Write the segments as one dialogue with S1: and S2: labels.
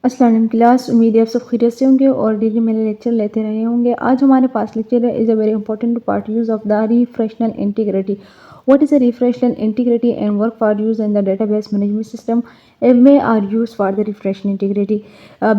S1: अस्सलाम वालेकुम क्लास। उम्मीद है आप सब खैरियत से होंगे और डेली मेरे लेक्चर लेते रहे होंगे। आज हमारे पास लेक्चर है is a very important part use of the referential integrity. What is a refreshal integrity and work for use in the database management system? MA are used for the refreshal integrity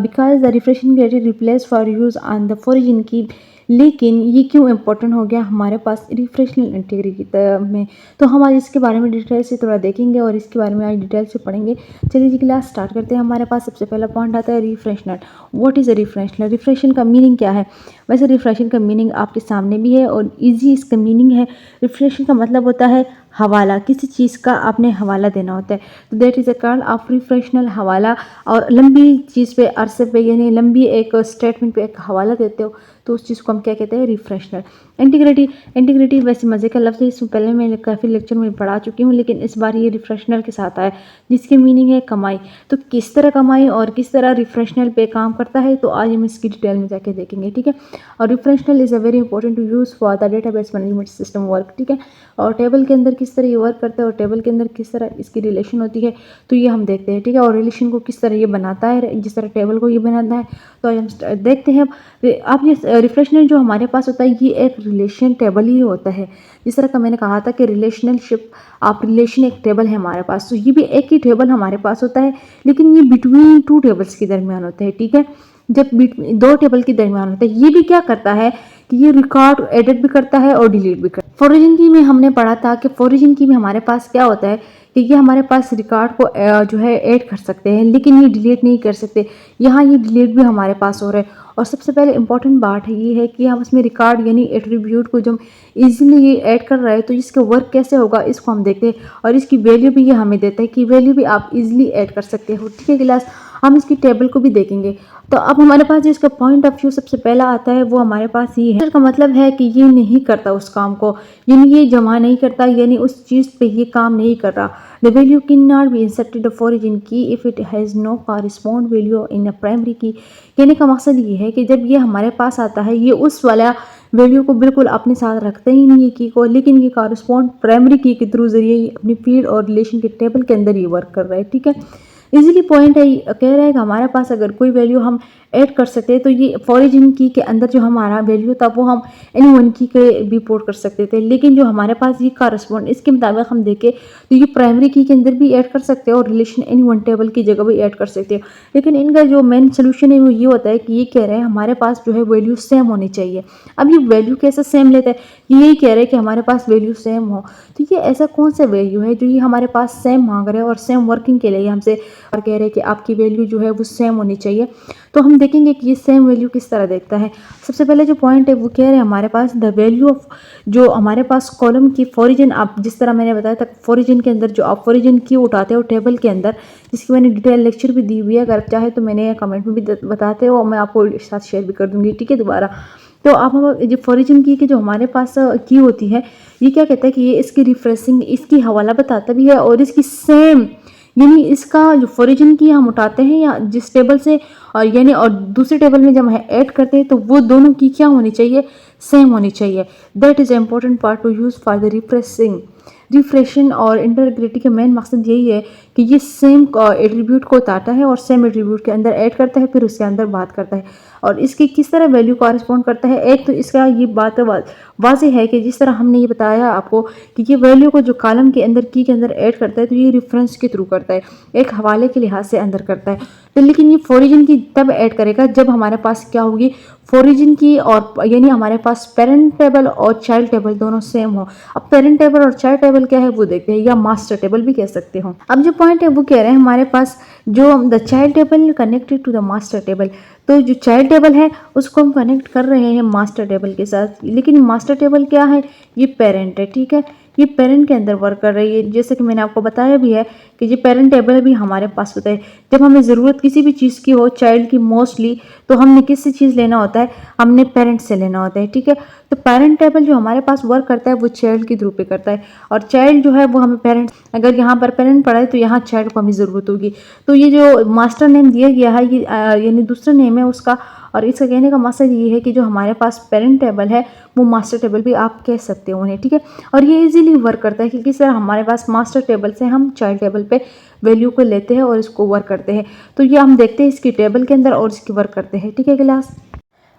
S1: because the refreshal integrity replace for use on the origin key। लेकिन ये क्यों important हो गया हमारे पास रिफ्रेशनल integrity में, तो हम आज इसके बारे में डिटेल से थोड़ा देखेंगे और इसके बारे में आज डिटेल से पढ़ेंगे। चलिए जी क्लास स्टार्ट करते हैं। हमारे पास सबसे पहला पॉइंट आता है रिफ्रेशनल। What is a रिफ्रेशनल? रिफ्रेशन का मीनिंग क्या है? वैसे रिफ्रेशन का मीनिंग आपके सामने भी है और इजी इसका मीनिंग है। रिफ्रेशन का मतलब होता है हवाला, किसी चीज़ का आपने हवाला देना होता है, तो that is a called of referential हवाला। और लंबी चीज़ पे अरसे पे यानी लंबी एक स्टेटमेंट पे एक हवाला देते हो तो उस चीज़ को हम क्या कहते हैं? रिफ्रेशनल। इंटीग्रिटी, इंटीग्रिटी वैसे मज़े का लफ्ज़ है, इससे पहले मैं काफ़ी लेक्चर में पढ़ा चुकी हूँ, लेकिन इस बार ये रिफ्रेशनल के साथ आया जिसकी मीनिंग है कमाई। तो किस तरह कमाई और किस तरह रिफ्रेशनल पे काम करता है तो आज हम इसकी डिटेल में जाके देखेंगे, ठीक है। और referential is a very important to use for the database management system work, ठीक है। और टेबल के अंदर किस तरह ये वर्क करता है और टेबल के अंदर किस तरह इसकी रिलेशन होती है तो ये हम देखते हैं, ठीक है। और रिलेशन को किस तरह ये बनाता है, जिस तरह टेबल को ये बनाता है, तो हम देखते हैं। अब ये रिफ्रेशनल जो हमारे पास होता है ये एक रिलेशन टेबल ही होता है। जिस तरह का मैंने कहा था कि रिलेशनशिप आप रिलेशन एक टेबल है हमारे पास, तो ये भी एक ही टेबल हमारे पास होता है, लेकिन ये बिटवीन टू टेबल्स के दरमियान होता है, ठीक है। जब दो टेबल के दरमियान होता है, ये भी क्या करता है कि ये रिकॉर्ड एडिट भी करता है और डिलीट भी करता है। फॉरिजन की में हमने पढ़ा था कि फॉरिजन की में हमारे पास क्या होता है कि ये हमारे पास रिकॉर्ड को जो है ऐड कर सकते हैं, लेकिन ये डिलीट नहीं कर सकते। यहाँ ये डिलीट भी हमारे पास हो रहा है। और सबसे पहले इंपॉर्टेंट बात है ये है कि हम इसमें रिकॉर्ड यानी एट्रीब्यूट को जब इजीली ये ऐड कर रहे हैं तो इसका वर्क कैसे होगा इसको हम देखते हैं। और इसकी वैल्यू भी ये हमें देता है कि वैल्यू भी आप इजीली ऐड कर सकते हो, ठीक है क्लास। हम इसकी टेबल को भी देखेंगे। तो अब हमारे पास जो इसका पॉइंट ऑफ व्यू सबसे पहला आता है वो हमारे पास ये है। इसका मतलब है कि ये नहीं करता उस काम को, यानी ये जमा नहीं करता, यानी उस चीज़ पे ये काम नहीं कर रहा। The value can not be inserted the origin key if it has no correspond value in a primary key. कहने का मकसद ये है कि जब ये हमारे पास आता है ये उस वाला वैल्यू को बिल्कुल अपने साथ रखते ही नहीं है की को, लेकिन ये कॉरिस्पॉन्ड प्राइमरी की के थ्रू जरिए अपनी फील्ड और रिलेशन के टेबल के अंदर ये वर्क कर रहा है, ठीक है। इजीली पॉइंट है, कह रहा है कि हमारे पास अगर कोई वैल्यू हम ऐड कर सकते हैं तो ये फॉरिजन की के अंदर जो हमारा वैल्यू था वो हम एनी वन की के भी पोर्ट कर सकते थे, लेकिन जो हमारे पास ये कॉरस्पॉन्ड इसके मुताबिक हम देखें तो ये प्राइमरी की के अंदर भी ऐड कर सकते हैं और रिलेशन एनी वन टेबल की जगह भी ऐड कर सकते हैं। लेकिन इनका जो मेन सोल्यूशन है वो ये होता है कि ये कह रहे हैं हमारे पास जो है वैल्यू सेम होनी चाहिए। अब ये वैल्यू कैसे सेम लेता है, यही कह रहे हैं कि हमारे पास वैल्यू सेम हो। तो ये ऐसा कौन सा वैल्यू है जो ये हमारे पास सेम मांग रहे हैं और सेम वर्किंग के लिए हमसे और कह रहे हैं कि आपकी वैल्यू जो है वो सेम होनी चाहिए। तो हम देखेंगे कि ये सेम वैल्यू किस तरह देखता है। सबसे पहले जो पॉइंट है वो कह रहे हैं हमारे पास द वैल्यू ऑफ जो हमारे पास कॉलम की फॉरिजन, आप जिस तरह मैंने बताया था फॉरिजन के अंदर जो आप फॉरिजन की उठाते हो टेबल के अंदर, जिसकी मैंने डिटेल लेक्चर भी दी हुई है, अगर चाहे तो मैंने कमेंट में भी बताते हो, मैं आपको साथ शेयर भी कर दूंगी, ठीक है दोबारा। तो आप जो फॉरिजन की जो हमारे पास की होती है ये क्या कहता है कि ये इसकी रिफ्रेशिंग इसकी हवाला बताता भी है और इसकी सेम यानी इसका जो फॉरिजन की हम उठाते हैं या जिस टेबल से और यानी और दूसरे टेबल में जब हम ऐड करते हैं तो वो दोनों की क्या होनी चाहिए? सेम होनी चाहिए। That is important part to use for the referential और इंटीग्रिटी का मेन मकसद यही है कि ये सेम एट्रीब्यूट को उतारता है और सेम एट्रीब्यूट के अंदर ऐड करता है, फिर उसके अंदर बात करता है और इसकी किस तरह वैल्यू कॉरिस्पॉन्ड करता है। एक तो इसका ये बात वाज़ेह है कि जिस तरह हमने ये बताया आपको कि ये वैल्यू को जो कॉलम के अंदर की के अंदर ऐड करता है तो ये रेफरेंस के थ्रू करता है, एक हवाले के लिहाज से अंदर करता है। तो लेकिन ये फॉरिजन की तब ऐड करेगा जब हमारे पास क्या होगी फॉरिजन की और यानी हमारे पास पेरेंट टेबल और चाइल्ड टेबल दोनों सेम हो। अब पेरेंट टेबल और चाइल्ड टेबल क्या है वो देखते हैं, या मास्टर टेबल भी कह सकते हो। अब जो पॉइंट है वो कह रहे हैं हमारे पास जो the child table connected to the master table, तो जो चाइल्ड टेबल है उसको हम कनेक्ट कर रहे हैं मास्टर टेबल के साथ, लेकिन मास्टर टेबल क्या है? ये पेरेंट है, ठीक है। ये पेरेंट के अंदर वर्क कर रही है, जैसे कि मैंने आपको बताया भी है कि ये पेरेंट टेबल भी हमारे पास होता है। जब हमें ज़रूरत किसी भी चीज़ की हो चाइल्ड की मोस्टली, तो हमने किससे चीज़ लेना होता है? हमने पेरेंट से लेना होता है, ठीक है। तो पेरेंट टेबल जो हमारे पास वर्क करता है वो चाइल्ड के थ्रू पे करता है और चाइल्ड जो है वो हमें पेरेंट, अगर यहाँ पर पेरेंट पढ़ा है तो यहाँ चाइल्ड को हमें ज़रूरत होगी। तो ये जो मास्टर नेम दिया गया है ये यानी दूसरा नेम है उसका और इसका कहने का मकसद ये है कि जो हमारे पास पेरेंट टेबल है वो मास्टर टेबल भी आप कह सकते हो उन्हें, ठीक है। और ये इजीली वर्क करता है कि किस तरह हमारे पास मास्टर टेबल से हम चाइल्ड टेबल पे वैल्यू को लेते हैं और इसको वर्क करते हैं। तो ये हम देखते हैं इसकी टेबल के अंदर और इसकी वर्क करते हैं, ठीक है क्लास।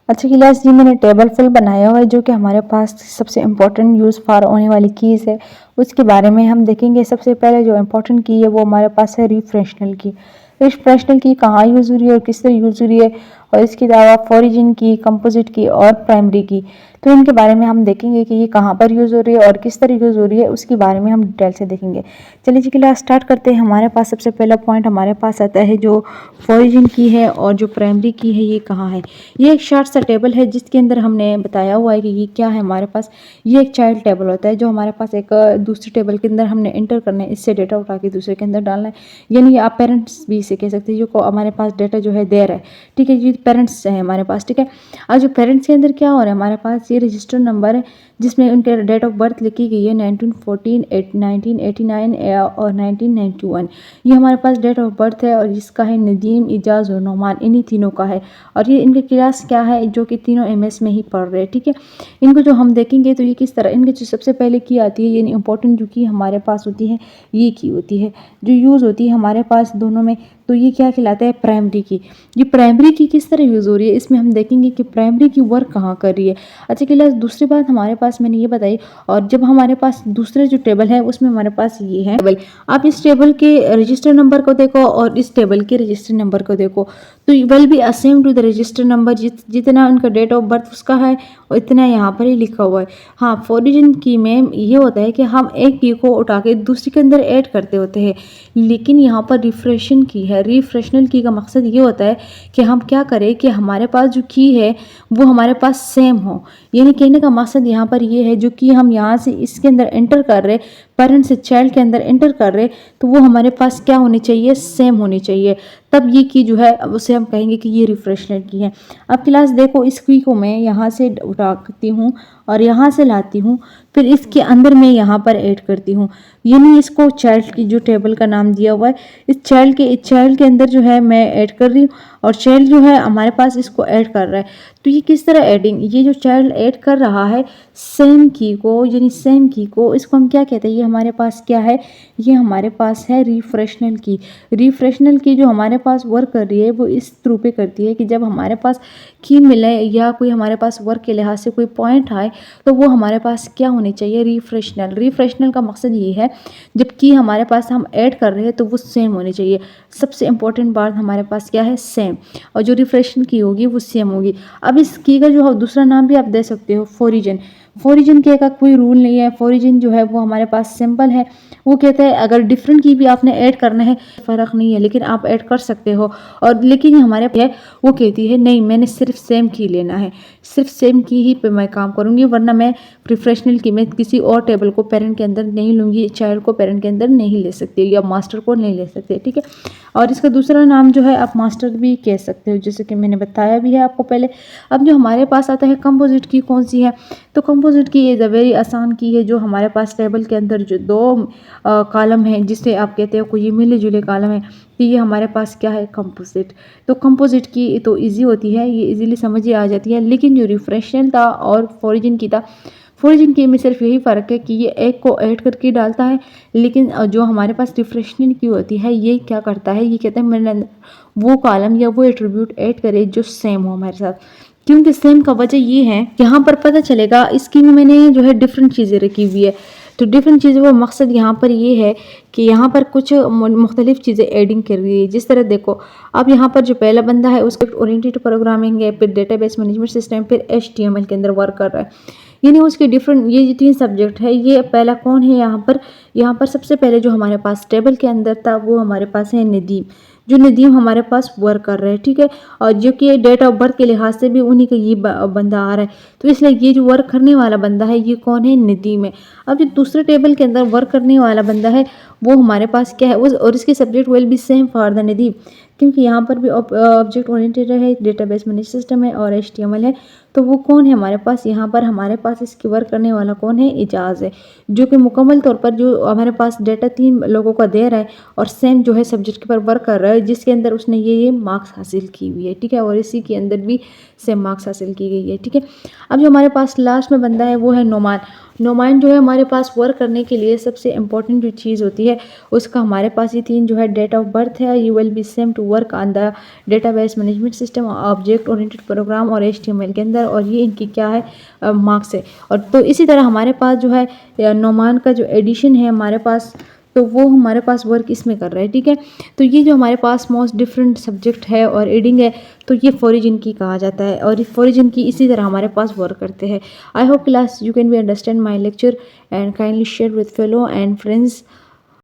S1: अच्छा क्लास, ये मैंने टेबल फुल बनाया हुआ है जो कि हमारे पास सबसे इम्पोर्टेंट यूज़ फॉर होने वाली कीज़ है, उसके बारे में हम देखेंगे। सबसे पहले जो इम्पोर्टेंट की है वो हमारे पास है रिफ्रेशनल की। रिफ्रेशनल की कहाँ यूज़ हो रही है और किस तरह यूज़ हो रही है, और इसके अलावा ओरिजिन की, कंपोजिट की और प्राइमरी की। तो इनके बारे में हम देखेंगे कि ये कहाँ पर यूज़ हो रही है और किस तरह यूज़ हो रही है, उसके बारे में हम डिटेल से देखेंगे। चलिए जी क्लास स्टार्ट करते हैं। हमारे पास सबसे पहला पॉइंट हमारे पास आता है जो ओरिजिन की है और जो प्राइमरी की है ये कहाँ है। ये एक शॉर्ट सा टेबल है जिसके अंदर हमने बताया हुआ है कि ये क्या है हमारे पास। ये एक चाइल्ड टेबल होता है जो हमारे पास एक दूसरे टेबल के अंदर हमने एंटर करना है, इससे डेटा उठा के दूसरे के अंदर डालना है। यानी आप पेरेंट्स भी इसे कह सकते हैं, जो हमारे पास डेटा जो है दे रहा है, ठीक है। ये पेरेंट्स है हमारे पास, ठीक है। और जो पेरेंट्स के अंदर क्या हो रहा है हमारे पास, ये रजिस्टर नंबर है जिसमें उनके डेट ऑफ बर्थ लिखी गई है 1914, 1989 और 1991। ये हमारे पास डेट ऑफ बर्थ है और इसका है नदीम, इजाज़ और नोमान, इन्हीं तीनों का है। और ये इनके क्लास क्या है, जो कि तीनों एमएस में ही पढ़ रहे हैं, ठीक है। इनको जो हम देखेंगे तो ये किस तरह, इनके जो सबसे पहले की आती है, यानी इंपॉर्टेंट जो की हमारे पास होती है ये की होती है, जो यूज़ होती है हमारे पास दोनों में। तो ये क्या कहलाता है, प्राइमरी की। ये प्राइमरी की किस तरह यूज़ हो रही है, इसमें हम देखेंगे कि प्राइमरी की वर्क कहाँ कर रही है। अच्छा क्लास, दूसरी बात हमारे पास मैंने ये बताई, और जब हमारे पास दूसरे जो टेबल है उसमें हमारे पास ये है टेबल। आप इस टेबल के रजिस्टर नंबर को देखो और इस टेबल के रजिस्टर नंबर को देखो, तो will be a same to the register number. जितना उनका डेट ऑफ बर्थ उसका है और इतना यहाँ पर ही लिखा हुआ है। हाँ, ओरिजिन की में ये होता है कि हम एक की को उठा के दूसरे के अंदर ऐड करते होते हैं, लेकिन यहाँ पर रिफ्रेशन की है। रिफ्रेशनल की का मकसद ये होता है कि हम क्या करें कि हमारे पास जो की है वो हमारे पास सेम हो। यानी कहने का मकसद यहाँ पर ये है, जो कि हम यहाँ से इसके अंदर एंटर कर रहे, पेरेंट से चाइल्ड के अंदर एंटर कर रहे, तो वो हमारे पास क्या होनी चाहिए, सेम होनी चाहिए। तब ये की जो है उसे हम कहेंगे कि ये रिफ्रेशनल की है। अब क्लास देखो, इस की को मैं यहाँ से उठाती हूँ और यहाँ से लाती हूँ, फिर इसके अंदर मैं यहाँ पर ऐड करती हूँ। यानी इसको चाइल्ड की जो टेबल का नाम दिया हुआ है, इस चाइल्ड के अंदर जो है मैं ऐड कर रही हूँ और चाइल्ड जो है हमारे पास इसको ऐड कर रहा है। तो ये किस तरह एडिंग, ये जो चाइल्ड ऐड कर रहा है सेम की को, यानी सेम की को, इसको हम क्या कहते हैं, ये हमारे पास क्या है, ये हमारे पास है रिफ्रेशनल की। रिफ्रेशनल की जो हमारे पास वर्क कर रही है वो इस थ्रू पे करती है कि जब हमारे पास की मिले या कोई हमारे पास वर्क के लिहाज से कोई पॉइंट आए, तो वो हमारे पास क्या होनी चाहिए, रिफ्रेशनल। रिफ्रेशनल का मकसद ये है जब की हमारे पास हम ऐड कर रहे हैं तो वो सेम होनी चाहिए। सबसे इंपॉर्टेंट बात हमारे पास क्या है, सेम। और जो रिफ्रेशन की होगी वो सेम होगी। अब इस की का जो दूसरा नाम भी आप दे सकते हो, ओरिजिन। ओरिजिन के का कोई रूल नहीं है, ओरिजिन जो है वो हमारे पास सिंपल है। वो कहते हैं अगर डिफरेंट की भी आपने ऐड करना है फ़र्क नहीं है, लेकिन आप ऐड कर सकते हो। और लेकिन हमारे है वो कहती है नहीं, मैंने सिर्फ सेम की लेना है, सिर्फ सेम की ही पे मैं काम करूँगी, वरना मैं रिफ्रेशनल की में किसी और टेबल को पेरेंट के अंदर नहीं लूँगी, चाइल्ड को पेरेंट के अंदर नहीं ले सकती या मास्टर को नहीं ले सकते, ठीक है। और इसका दूसरा नाम जो है आप मास्टर भी कह सकते हो, जैसे कि मैंने बताया भी है आपको पहले। अब जो हमारे पास आता है कंपोजिट की, कौन सी है, तो composite key is a very आसान की है, जो हमारे पास टेबल के अंदर जो दो कॉलम है जिसे आप कहते हो कोई मिले जुले कॉलम है, तो ये हमारे पास क्या है, कंपोजिट। तो कंपोजिट की तो इजी होती है, ये इजीली समझ ही आ जाती है। लेकिन जो रिफ्रेशनल था और ओरिजिन की था, ओरिजिन की में सिर्फ यही फ़र्क है कि ये एक को ऐड करके डालता है, लेकिन जो हमारे पास रिफ्रेशनल की होती है ये क्या करता है, ये कहते हैं मैंने वो कॉलम या वो एट्रीब्यूट ऐड करे जो सेम हो हमारे साथ। क्योंकि सेम का वजह ये है, यहाँ पर पता चलेगा इसकी में मैंने जो है डिफरेंट चीज़ें रखी हुई है। तो डिफरेंट चीज़ों का मकसद यहाँ पर ये है कि यहाँ पर कुछ मुख्तलिफ चीज़ें एडिंग कर रही है। जिस तरह देखो, अब यहाँ पर जो पहला बंदा है उसको ओरिएंटेड प्रोग्रामिंग है, फिर डेटाबेस मैनेजमेंट सिस्टम, फिर HTML के अंदर वर्क कर रहा है। यानी उसके डिफरेंट ये जो 3 सब्जेक्ट है, ये पहला कौन है यहाँ पर सबसे पहले जो हमारे पास टेबल के अंदर था वो हमारे पास है नदीम। जो नदीम हमारे पास वर्क कर रहे हैं, ठीक है। और जो कि डेट ऑफ बर्थ के लिहाज से भी उन्हीं का ये बंदा आ रहा है, तो इसलिए ये जो वर्क करने वाला बंदा है ये कौन है, नदीम है। अब जो दूसरे टेबल के अंदर वर्क करने वाला बंदा है वो हमारे पास क्या है, और इसके subject will be same for the Nadeem, क्योंकि यहाँ पर भी ऑब्जेक्ट ओरिएंटेड है, डेटाबेस मैनेजमेंट सिस्टम है और HTML है, तो वो कौन है हमारे पास, यहाँ पर हमारे पास इसकी वर्क करने वाला कौन है, इजाज़ है, जो कि मुकम्मल तौर पर जो हमारे पास डेटा 3 लोगों का दे रहा है और सेम जो है सब्जेक्ट के ऊपर वर्क कर रहा है, जिसके अंदर उसने ये मार्क्स हासिल की हुई है, ठीक है, और इसी के अंदर भी सेम मार्क्स हासिल की गई है, ठीक है। अब जो हमारे पास लास्ट में बंदा है वो है नोमान। नोमान जो है हमारे पास वर्क करने के लिए सबसे इंपॉर्टेंट जो चीज़ होती है, उसका हमारे पास ये 3 जो है, डेट ऑफ बर्थ है, you will be same to work on the database management system, object oriented program और HTML के अंदर, और ये इनकी क्या है, मार्क्स है। और तो इसी तरह हमारे पास जो है नोमान का जो एडिशन है हमारे पास, तो वो हमारे पास वर्क इसमें कर रहा है, ठीक है। तो ये जो हमारे पास मोस्ट डिफरेंट सब्जेक्ट है और एडिंग है, तो ये फोरिजिन की कहा जाता है, और इस फोरिजिन की इसी तरह हमारे पास वर्क करते हैं। I hope class you can be understand my lecture and kindly share with fellow and friends